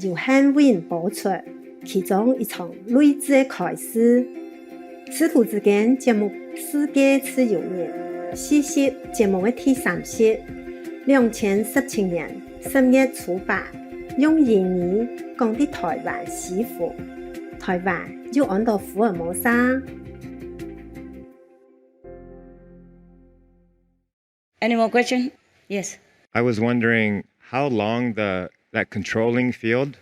由幸运播出，其中一场睿智的开始。师徒之间节目世界自由年，40节目的第3集，2017年10月初8，用英语讲的台湾媳妇，台湾就按到福尔摩沙。Any more question? Yes. I was wondering how long that controlling field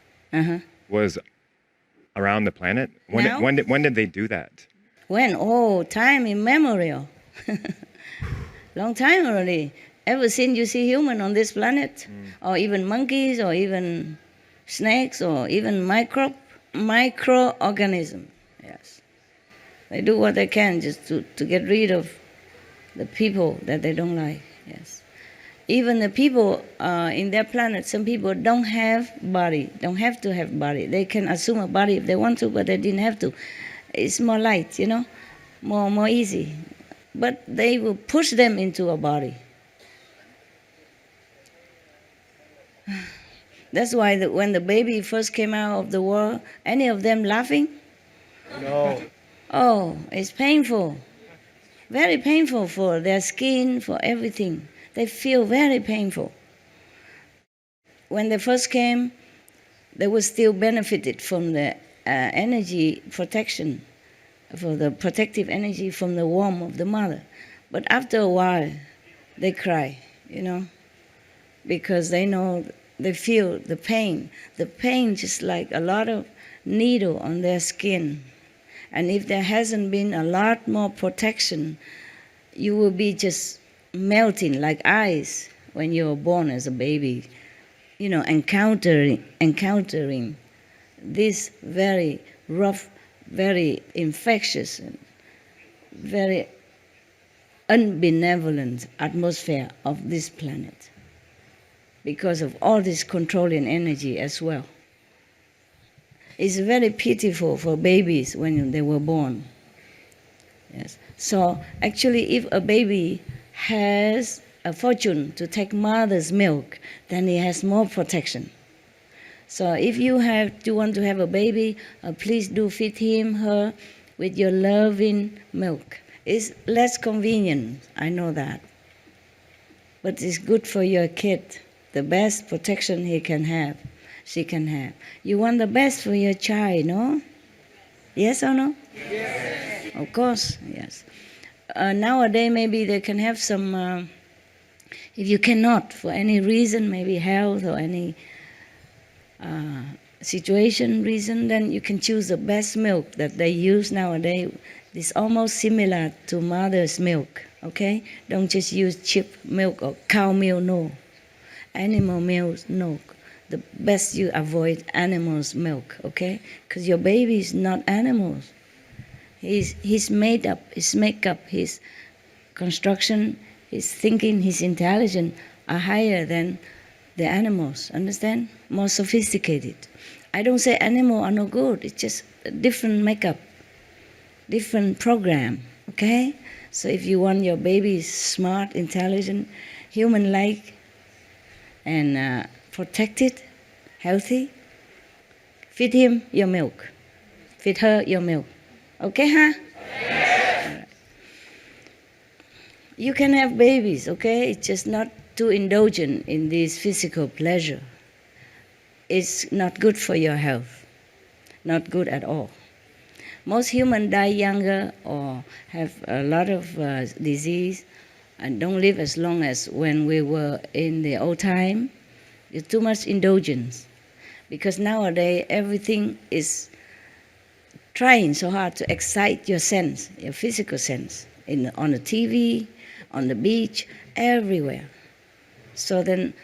was around the planet. When did they do that? When? Oh, time immemorial. Long time already. Ever since you see human on this planet, or even monkeys, or even snakes, or even microorganisms. Yes. They do what they can just to get rid of the people that they don't like. Yes. Even the people in their planet, some people don't have body, don't have to have body. They can assume a body if they want to, but they didn't have to. It's more light, more easy. But they will push them into a body. That's why when the baby first came out of the world, any of them laughing? No. Oh, it's painful. Very painful for their skin, for everything. They feel very painful. When they first came, they were still benefited from the energy protection, for the protective energy from the womb of the mother. But after a while, they cry, because they feel the pain. The pain just like a lot of needle on their skin. And if there hasn't been a lot more protection, you will be just melting like ice when you were born as a baby, encountering this very rough, very infectious, and very unbenevolent atmosphere of this planet because of all this controlling energy as well. It's very pitiful for babies when they were born. Yes. So actually, if a baby has a fortune to take mother's milk, then he has more protection. So if you want to have a baby, please do feed her with your loving milk. It's less convenient, I know that. But it's good for your kid, the best protection she can have. You want the best for your child, no? Yes or no? Yes. Of course, yes. Nowadays, maybe they can have some, if you cannot, for any reason, maybe health or any situation reason, then you can choose the best milk that they use nowadays. It's almost similar to mother's milk, okay? Don't just use cheap milk or cow milk, no. Animal milk, no. The best you avoid animals' milk, okay? Because your baby is not animals. His makeup, his construction, his thinking, his intelligence are higher than the animals, understand? More sophisticated. I don't say animals are no good. It's just a different makeup, different program, okay? So if you want your baby smart, intelligent, human-like, and protected, healthy, feed him your milk. Feed her your milk. Okay, huh? Yes. Right. You can have babies, okay? It's just not too indulgent in this physical pleasure. It's not good for your health. Not good at all. Most humans die younger or have a lot of disease and don't live as long as when we were in the old time. It's too much indulgence. Because nowadays everything is trying so hard to excite your sense, your physical sense, on the TV, on the beach, everywhere. So then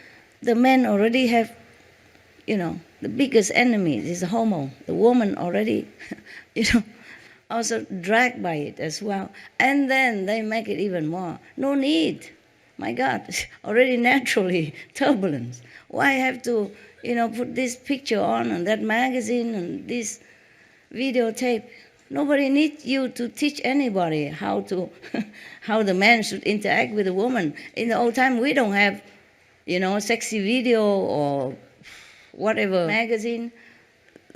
the men already have, the biggest enemy is the hormone. The woman already, also dragged by it as well. And then they make it even more. No need. My God, already naturally turbulence. Why have to, put this picture on and that magazine and this videotape? Nobody needs you to teach anybody how the man should interact with the woman. In the old time, we don't have, sexy video or whatever magazine,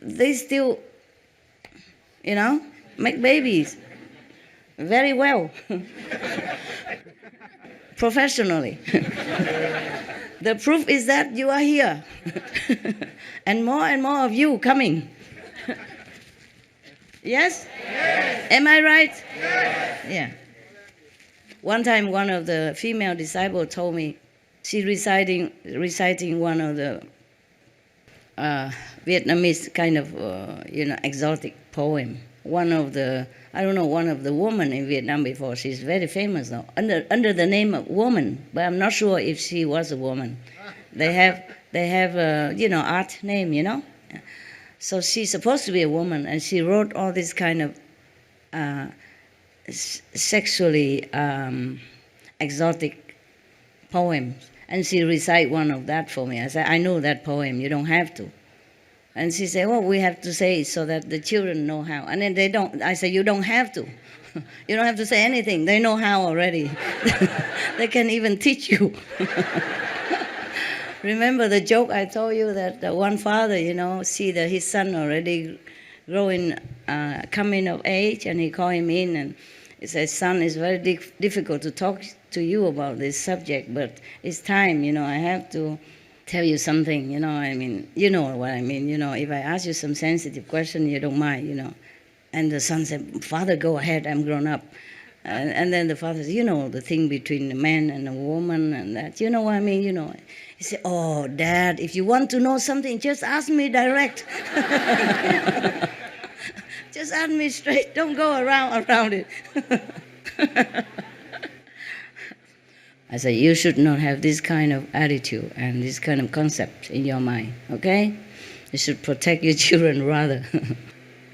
they still, make babies very well, professionally. The proof is that you are here, and more of you coming. Yes? Yes? Am I right? Yes. Yeah. One time, one of the female disciples told me, she reciting one of the Vietnamese kind of, exotic poem. One of the women in Vietnam before. She's very famous now, under the name of woman, but I'm not sure if she was a woman. They have art name, So she's supposed to be a woman, and she wrote all this kind of sexually exotic poems. And she recite one of that for me. I said, I know that poem, you don't have to. And she said, well, we have to say it so that the children know how. And then they don't. I said, you don't have to. You don't have to say anything. They know how already. They can even teach you. Remember the joke I told you that the one father, see that his son already growing, coming of age, and he called him in and he said, son, it's very difficult to talk to you about this subject, but it's time, I have to tell you something, you know what I mean? You know what I mean, if I ask you some sensitive question, you don't mind, And the son said, Father, go ahead, I'm grown up. And then the father said, the thing between the man and the woman and that, you know what I mean, He said, oh, Dad, if you want to know something, just ask me direct. Just ask me straight, don't go around it. I said, you should not have this kind of attitude and this kind of concept in your mind, okay? You should protect your children rather.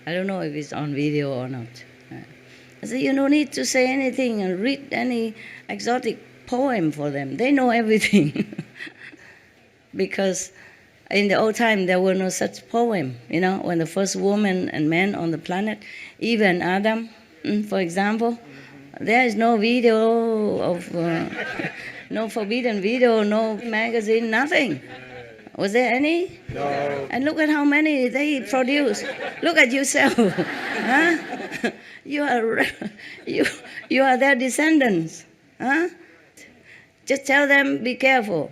I don't know if it's on video or not. I said, you don't need to say anything and read any exotic poem for them. They know everything. Because in the old time, there were no such poem. When the first woman and man on the planet, even Adam, for example, there is no video of, no forbidden video, no magazine, nothing. Was there any? No. And look at how many they produce. Look at yourself. Huh? You are their descendants. Huh? Just tell them, be careful.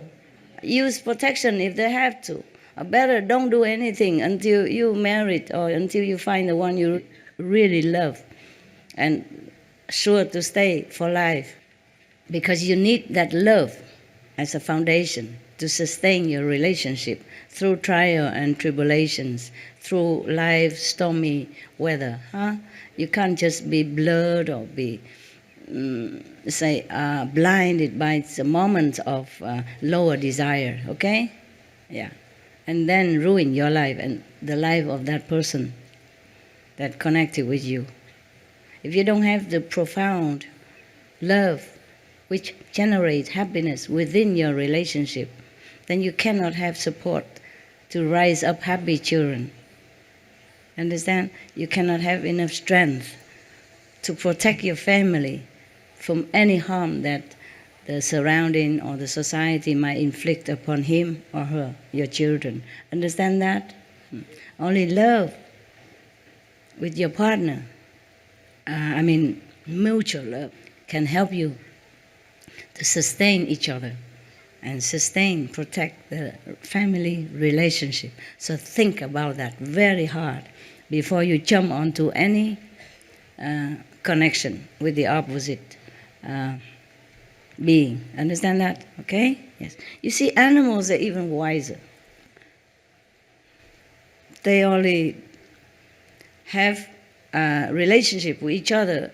Use protection if they have to. Or better, don't do anything until you married or until you find the one you really love. And sure to stay for life. Because you need that love as a foundation to sustain your relationship through trial and tribulations, through life's stormy weather. Huh? You can't just be blurred or be, blinded by the moments of lower desire, okay? Yeah. And then ruin your life and the life of that person that connected with you. If you don't have the profound love which generates happiness within your relationship, then you cannot have support to rise up happy children. Understand? You cannot have enough strength to protect your family from any harm that the surrounding or the society might inflict upon him or her, your children. Understand that? Only love with your partner, mutual love, can help you to sustain each other and protect the family relationship. So think about that very hard before you jump onto any connection with the opposite being. Understand that? Okay? Yes. You see, animals are even wiser. They only have a relationship with each other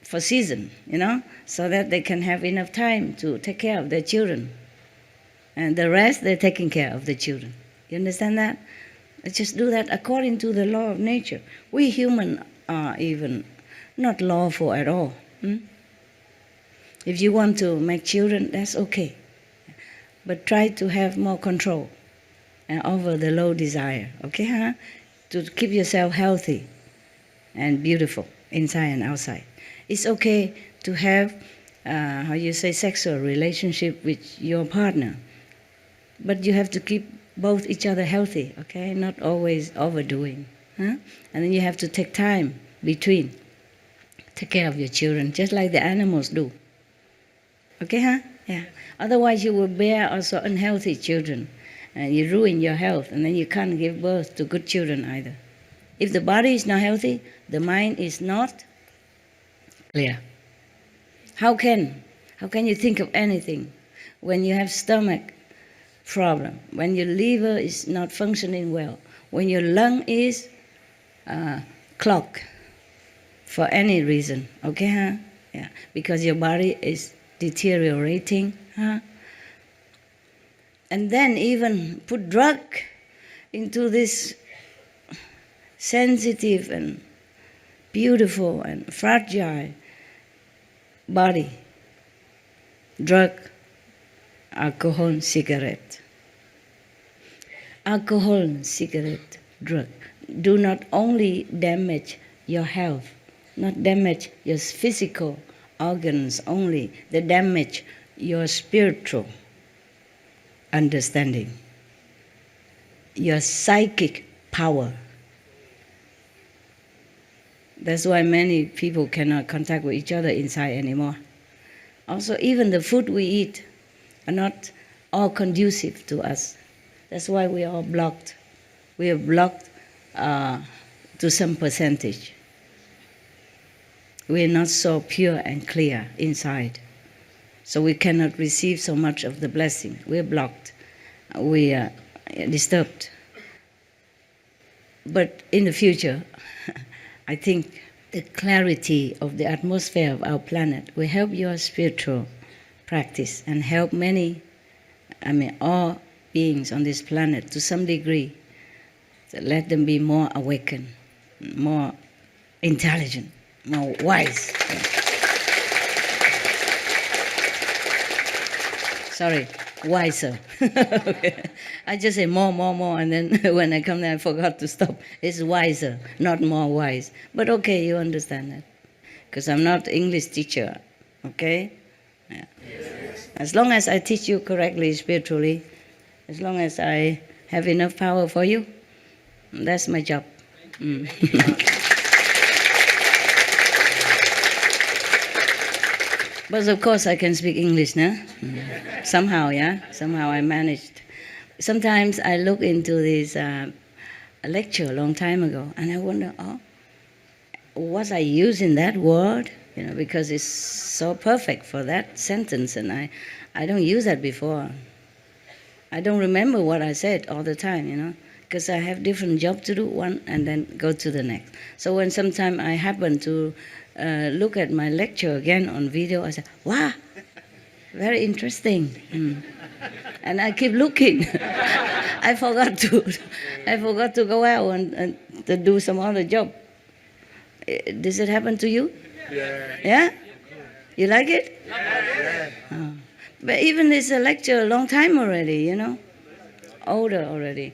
for season, so that they can have enough time to take care of their children. And the rest, they're taking care of the children. You understand that? They just do that according to the law of nature. We humans are even not lawful at all. If you want to make children, that's okay. But try to have more control over the low desire, okay? Huh? To keep yourself healthy and beautiful inside and outside. It's okay to have, sexual relationship with your partner. But you have to keep both each other healthy, okay? Not always overdoing. Huh? And then you have to take time between. Take care of your children, just like the animals do. Okay, huh? Yeah. Otherwise you will bear also unhealthy children. And you ruin your health, and then you can't give birth to good children either. If the body is not healthy, the mind is not clear. How can you think of anything when you have stomach problem, when your liver is not functioning well, when your lung is clogged for any reason, okay, huh? Yeah, because your body is deteriorating, huh? And then even put drug into this sensitive and beautiful and fragile body. Drug, alcohol, cigarette. Alcohol, cigarette, drug do not only damage your health, not damage your physical organs only, they damage your spiritual understanding, your psychic power. That's why many people cannot contact with each other inside anymore. Also, even the food we eat are not all conducive to us. That's why we are blocked. We are blocked to some percentage. We are not so pure and clear inside. So we cannot receive so much of the blessing. We are blocked. We are disturbed. But in the future, I think the clarity of the atmosphere of our planet will help your spiritual practice and help all beings on this planet to some degree. So let them be more awakened, more intelligent, more wise. Sorry, wiser. Okay. I just say more, and then when I come there I forgot to stop. It's wiser, not more wise. But okay, you understand that. Because I'm not English teacher, okay? Yeah. As long as I teach you correctly, spiritually, as long as I have enough power for you, that's my job. But of course I can speak English now. Somehow, yeah? Somehow I managed. Sometimes I look into this lecture a long time ago and I wonder, was I using that word? Because it's so perfect for that sentence and I don't use that before. I don't remember what I said all the time, because I have different job to do, one and then go to the next. So when sometime I happen to look at my lecture again on video, I say, wow, very interesting. And I keep looking. I forgot to go out and to do some other job. Does it happen to you? Yeah. Yeah? You like it? Yeah. Oh. But even this lecture a long time already, older already.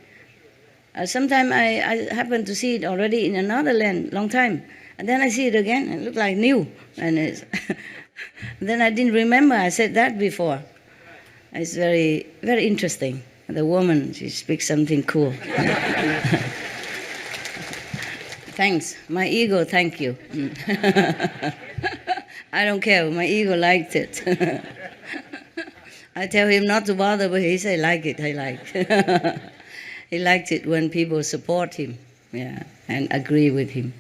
Sometimes I happen to see it already in another land, long time. And then I see it again, and it looks like new. And then I didn't remember I said that before. It's very, very interesting. The woman, she speaks something cool. Thanks. My ego, thank you. I don't care. My ego liked it. I tell him not to bother, but he say, like it, I like. He liked it when people support him, and agree with him.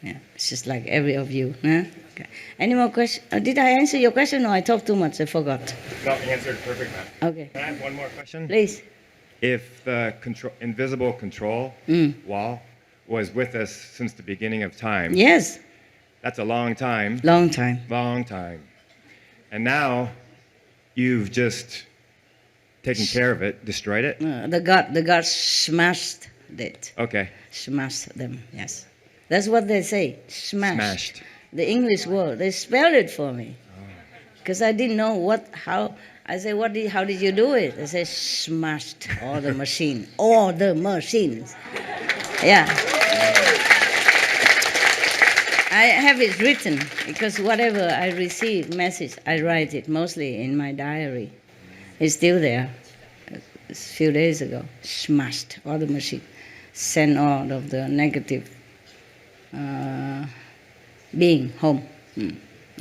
Yeah, it's just like every of you. Huh? Okay. Any more questions? Did I answer your question or I talked too much? I forgot. No, answered perfect. Okay. Can I have one more question? Please. If the invisible control wall was with us since the beginning of time. Yes. That's a long time. Long time. Long time. And now you've just taken care of it, destroyed it? The God smashed it. Okay. Smashed them, yes. That's what they say, smashed. The English word, they spelled it for me. Because I didn't know how. I say, how did you do it? They say, smashed all the machines. All the machines. Yeah. I have it written because whatever I receive message, I write it mostly in my diary. It's still there. a few days ago, smashed all the machine, sent all of the negative being home.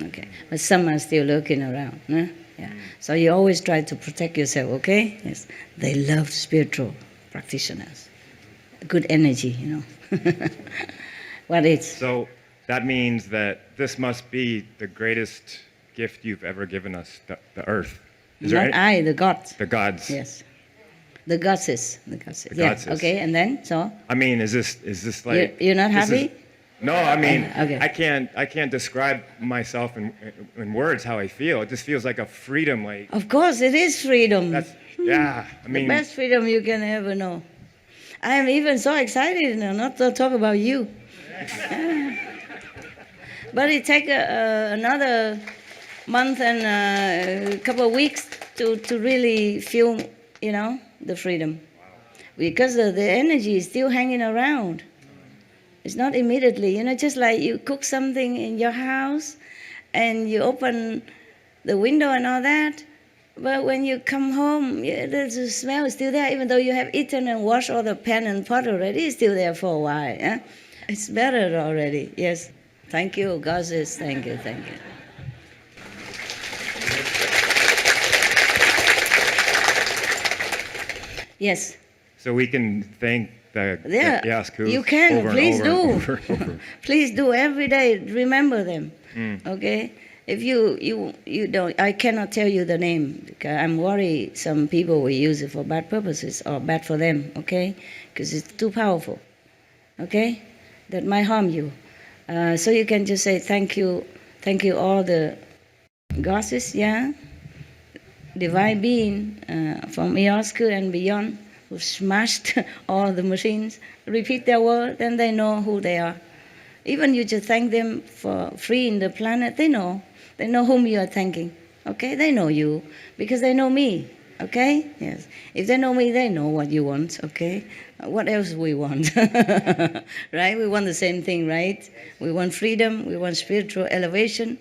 Okay, but some are still lurking around. Huh? Yeah. So you always try to protect yourself. Okay? Yes. They love spiritual practitioners. Good energy, you know. What is? So that means that this must be the greatest gift you've ever given us, the earth. The gods. The gods. Yes. The goddesses. The goddesses. The yeah. goddesses. Okay, and then so. I mean, is this like? You're not happy? No, I mean, okay. I can't describe myself in words how I feel. It just feels like a freedom, like. Of course, it is freedom. Yeah, I mean. The best freedom you can ever know. I am even so excited now, not to talk about you. But it takes another month and a couple of weeks to really feel, you know, the freedom. Because the energy is still hanging around. It's not immediately, you know, just like you cook something in your house and you open the window and all that. But when you come home, the smell is still there, even though you have eaten and washed all the pan and pot already, it's still there for a while. Eh? It's better already, yes. Thank you, goddess, thank you. Yes. So we can thank the Yasku. You can, over please and do. over. Please do every day. Remember them, okay? If you don't, I cannot tell you the name because I'm worried some people will use it for bad purposes or bad for them, okay? Because it's too powerful, okay? That might harm you. So you can just say thank you all the goddesses, yeah? Divine being from Iosku and beyond who smashed all the machines, repeat their word, then they know who they are. Even you just thank them for freeing the planet, they know. They know whom you are thanking, okay? They know you because they know me, okay? Yes. If they know me, they know what you want, okay? What else we want, right? We want the same thing, right? We want freedom, we want spiritual elevation,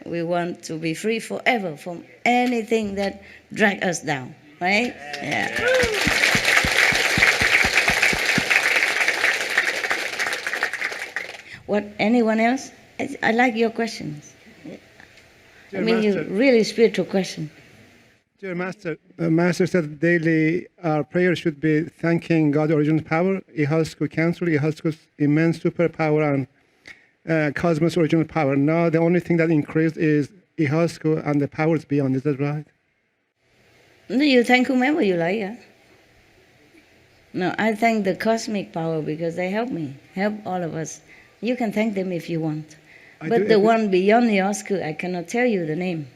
we want to be free forever from anything that drags us down, right? Yeah. What, anyone else? I like your questions. Dear I mean, Master, really spiritual question. Dear Master, Master said daily our prayer should be thanking God, original power, Ihalsku Council, Ihalsku's immense superpower and cosmos original power. Now the only thing that increased is Ihalsku and the powers beyond. Is that right? No, you thank whomever you like, yeah? No, I thank the cosmic power because they help me, help all of us. You can thank them if you want. But the one beyond the Oscar, I cannot tell you the name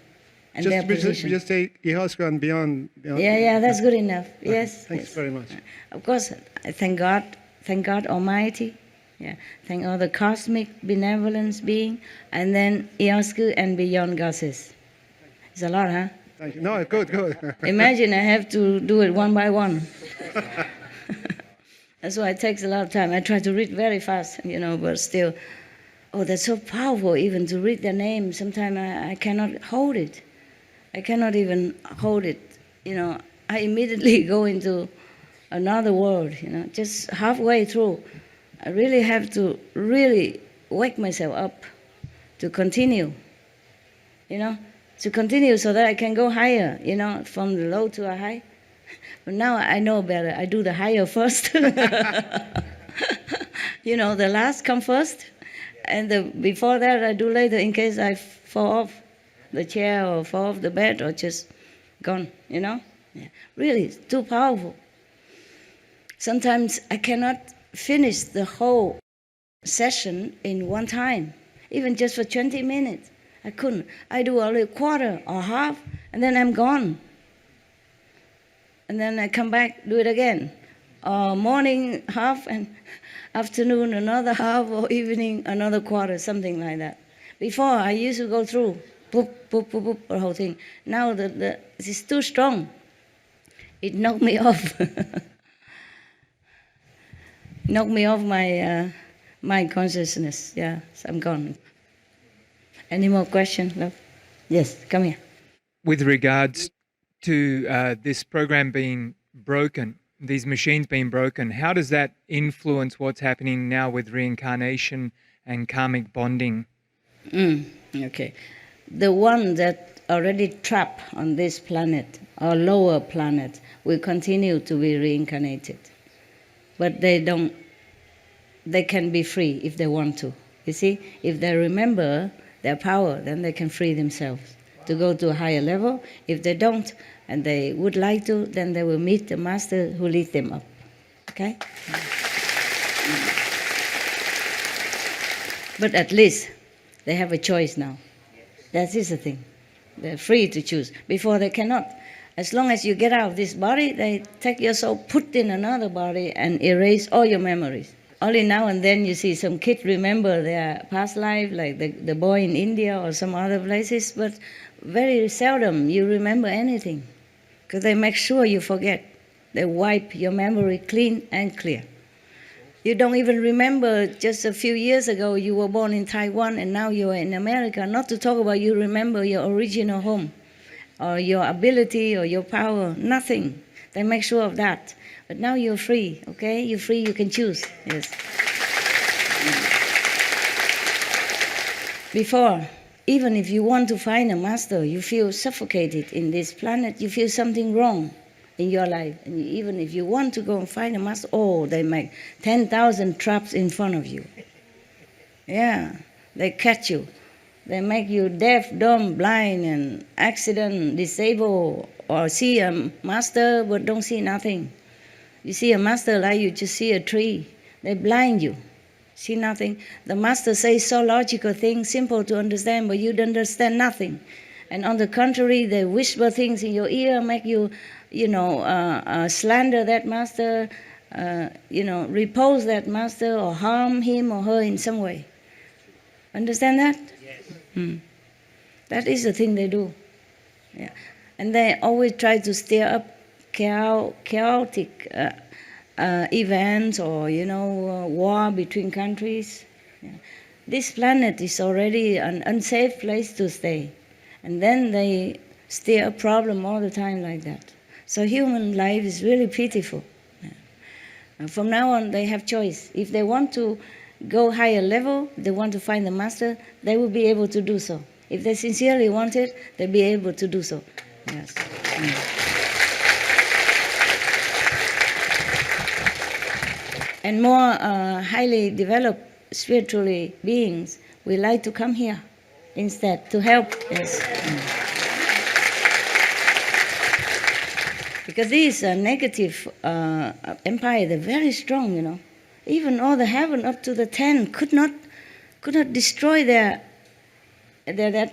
and their position. Just say Ihalsku and beyond. Yeah, that's good enough. Okay. Yes. Thanks yes. very much. Of course, I thank God Almighty. Yeah, thank all the cosmic benevolence being, and then Iosku and beyond goddesses. It's a lot, huh? Thank you. No, good. Imagine I have to do it one by one. That's why it takes a lot of time. I try to read very fast, you know, but still, oh, that's so powerful even to read their name. Sometimes I cannot hold it. I cannot even hold it, you know. I immediately go into another world, you know, just halfway through. I really have to really wake myself up to continue, you know, to continue so that I can go higher, you know, from the low to a high. But now I know better. I do the higher first. You know, the last come first, and before that I do later in case I fall off the chair or fall off the bed or just gone, you know. Yeah. Really, it's too powerful. Sometimes I cannot finish the whole session in one time, even just for 20 minutes. I couldn't. I do only a quarter or half, and then I'm gone. And then I come back, do it again. Morning half, and afternoon another half, or evening another quarter, something like that. Before, I used to go through, boop, boop, boop, boop, the whole thing. Now it's too strong. It knocked me off. Knocked me off my mind consciousness. Yeah, so I'm gone. Any more questions, love? Yes, come here. With regards to this program being broken, these machines being broken, how does that influence what's happening now with reincarnation and karmic bonding? Okay. The one that already trapped on this planet, or lower planet, will continue to be reincarnated. But they can be free if they want to. You see, if they remember their power, then they can free themselves to go to a higher level. If they don't, and they would like to, then they will meet the master who leads them up. Okay? But at least they have a choice now. That is the thing. They're free to choose. Before they cannot. As long as you get out of this body, they take your soul, put in another body, and erase all your memories. Only now and then you see some kids remember their past life, like the boy in India or some other places, but very seldom you remember anything, because they make sure you forget. They wipe your memory clean and clear. You don't even remember just a few years ago you were born in Taiwan and now you are in America. Not to talk about you remember your original home or your ability or your power. Nothing. They make sure of that. But now you're free, okay? You're free, you can choose. Yes. Before, even if you want to find a master, you feel suffocated in this planet, you feel something wrong in your life. And even if you want to go and find a master, they make 10,000 traps in front of you. Yeah, they catch you. They make you deaf, dumb, blind, and accident, disabled, or see a master but don't see nothing. You see a master like you just see a tree. They blind you. See nothing. The master says so logical things, simple to understand, but you don't understand nothing. And on the contrary, they whisper things in your ear, make you, slander that master, repose that master, or harm him or her in some way. Understand that? Yes. That is the thing they do. Yeah. And they always try to stir up chaotic events or, war between countries. Yeah. This planet is already an unsafe place to stay. And then they stir a problem all the time like that. So human life is really pitiful. Yeah. And from now on, they have choice. If they want to go higher level, they want to find the master, they will be able to do so. If they sincerely want it, they'll be able to do so. Yes. And more highly developed spiritually beings will like to come here instead to help. Yes. Because these negative empire, they're very strong, Even all the heaven up to the 10 could not destroy their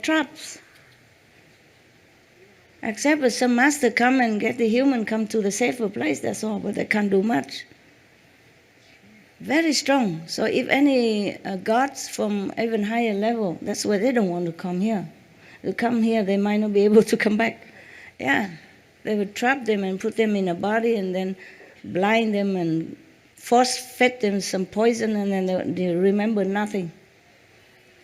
traps. Except if some master come and get the human come to the safer place, that's all, but they can't do much. Very strong. So if any gods from even higher level, that's why they don't want to come here. They come here, they might not be able to come back. Yeah, they would trap them and put them in a body and then blind them and force-fed them some poison, and then they remember nothing.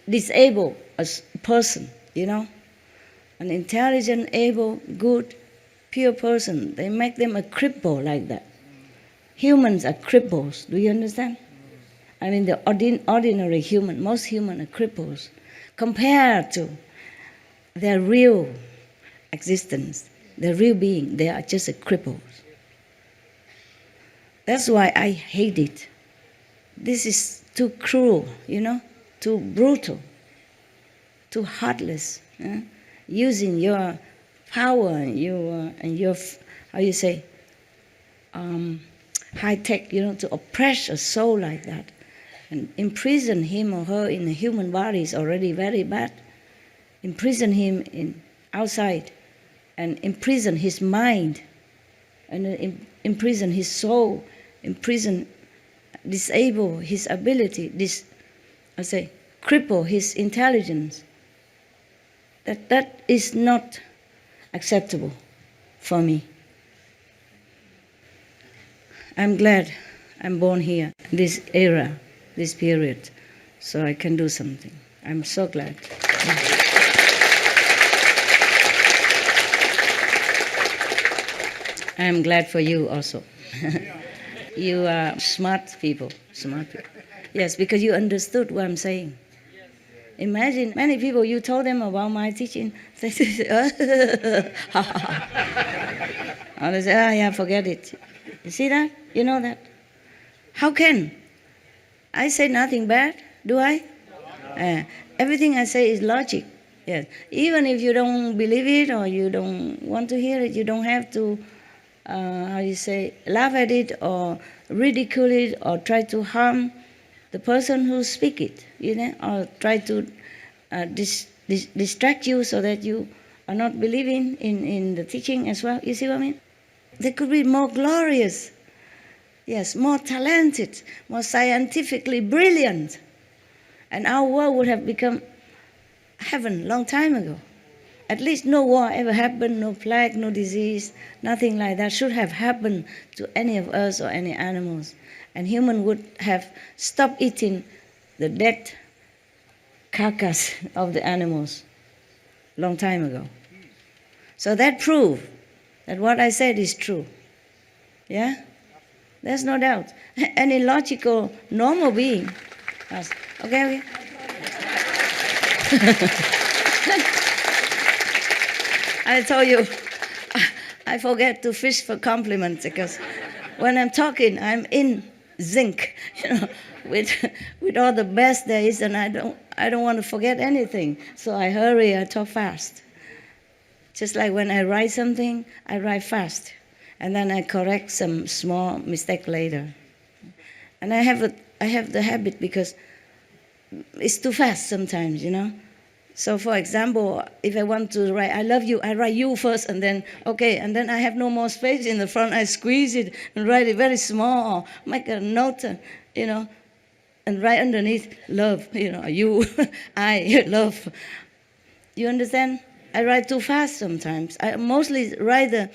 Disable a person, An intelligent, able, good, pure person. They make them a cripple like that. Humans are cripples. Do you understand? I mean, the ordinary human, most human are cripples compared to their real existence, their real being. They are just a cripples. That's why I hate it. This is too cruel, too brutal, too heartless. Using your power and your high tech, to oppress a soul like that, and imprison him or her in a human body is already very bad. Imprison him outside, and imprison his mind, and imprison his soul, disable his ability, cripple his intelligence. That is not acceptable for me. I'm glad I'm born here, this era, this period, so I can do something. I'm so glad. I am glad for you also. You are smart people. Yes, because you understood what I'm saying. Imagine many people, you told them about my teaching. They say, or they say, yeah, forget it. You see that? You know that? How can? I say nothing bad, do I? Everything I say is logic. Yes. Even if you don't believe it or you don't want to hear it, you don't have to, laugh at it or ridicule it or try to harm the person who speak it, or try to distract you so that you are not believing in the teaching as well. You see what I mean? They could be more glorious, yes, more talented, more scientifically brilliant. And our world would have become heaven long time ago. At least no war ever happened, no plague, no disease, nothing like that should have happened to any of us or any animals. And human would have stopped eating the dead carcass of the animals long time ago. So that proved that what I said is true. Yeah? There's no doubt. Any logical, normal being. Okay. I told you, I forget to fish for compliments because when I'm talking, I'm in zinc, with all the best there is, and I don't want to forget anything. So I hurry, I talk fast. Just like when I write something, I write fast, and then I correct some small mistake later. And I have the habit because it's too fast sometimes, So for example, if I want to write, I love you, I write you first and then, okay, and then I have no more space in the front, I squeeze it and write it very small, or make a note, and write underneath, love, you, I, love. You understand? I write too fast sometimes. I mostly write the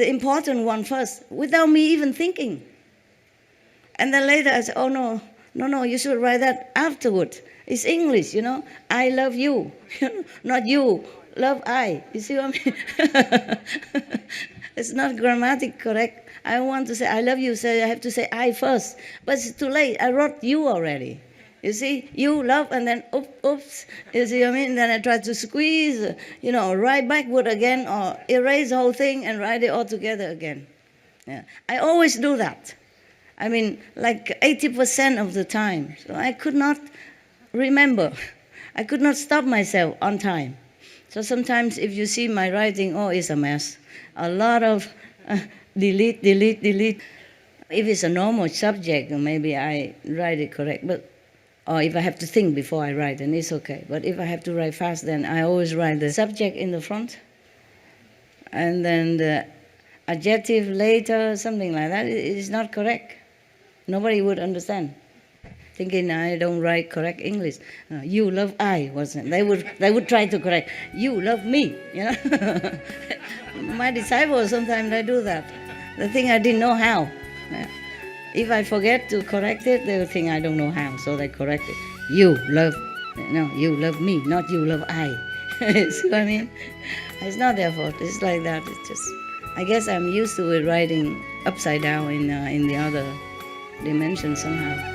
important one first, without me even thinking. And then later I say, oh no, you should write that afterward. It's English, I love you, not you, love I. You see what I mean? It's not grammatically correct. I want to say I love you, so I have to say I first. But it's too late. I wrote you already. You see, you love, and then oops. You see what I mean? Then I try to squeeze, write backward again, or erase the whole thing and write it all together again. Yeah. I always do that. I mean, like 80% of the time. So I could not remember. I could not stop myself on time. So sometimes if you see my writing, it's a mess. A lot of delete. If it's a normal subject, maybe I write it correct. Or if I have to think before I write, then it's okay. But if I have to write fast, then I always write the subject in the front. And then the adjective later, something like that. It is not correct. Nobody would understand. Thinking I don't write correct English. You love I, wasn't it? They would try to correct. You love me, My disciples, sometimes they do that. They think I didn't know how. If I forget to correct it, they will think I don't know how, so they correct it. You love me, not you love I. See what I mean? It's not their fault. It's like that. It's just, I guess I'm used to it writing upside down in the other dimension somehow.